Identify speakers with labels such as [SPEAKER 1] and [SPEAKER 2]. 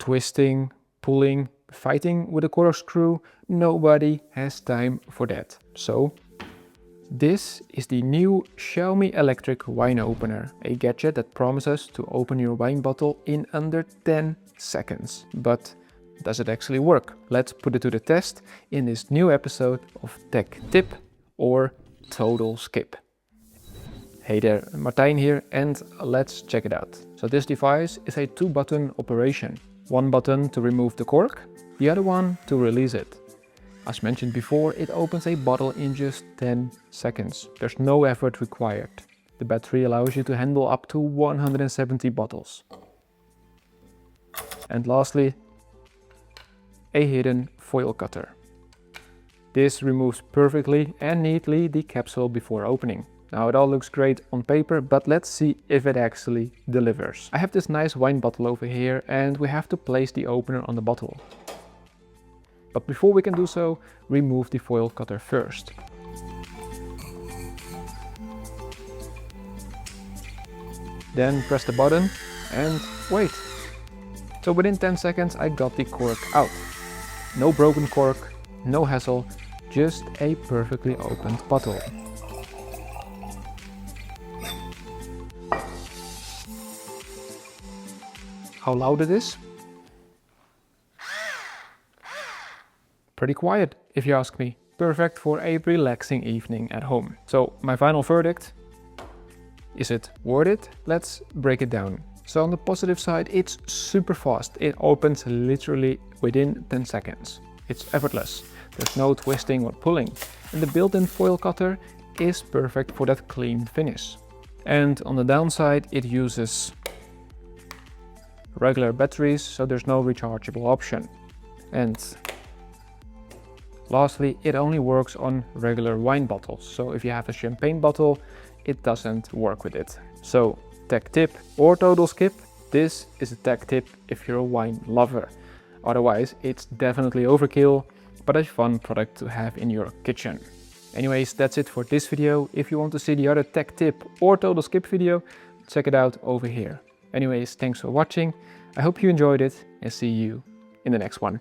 [SPEAKER 1] twisting, pulling, fighting with a corkscrew. Nobody has time for that. So this is the new Xiaomi electric wine opener, a gadget that promises to open your wine bottle in under 10 seconds. But does it actually work? Let's put it to the test in this new episode of Tech Tip or Total Skip. Hey there, Martijn here, and let's check it out. So this device is a 2-button operation. One button to remove the cork, the other one to release it. As mentioned before, it opens a bottle in just 10 seconds. There's no effort required. The battery allows you to handle up to 170 bottles. And lastly, a hidden foil cutter. This removes perfectly and neatly the capsule before opening. Now it all looks great on paper, but let's see if it actually delivers. I have this nice wine bottle over here and we have to place the opener on the bottle. But before we can do so, remove the foil cutter first. Then press the button and wait. So within 10 seconds I got the cork out. No broken cork, no hassle, just a perfectly opened bottle. How loud it is? Pretty quiet, if you ask me. Perfect for a relaxing evening at home. So my final verdict, is it worth it? Let's break it down. So on the positive side, it's super fast. It opens literally within 10 seconds. It's effortless. There's no twisting or pulling. And the built-in foil cutter is perfect for that clean finish. And on the downside, it uses regular batteries, so there's no rechargeable option. And lastly, it only works on regular wine bottles. So if you have a champagne bottle, it doesn't work with it. So tech tip or total skip, this is a tech tip if you're a wine lover. Otherwise, it's definitely overkill, but a fun product to have in your kitchen. Anyways, that's it for this video. If you want to see the other tech tip or total skip video, check it out over here. Anyways, thanks for watching. I hope you enjoyed it and see you in the next one.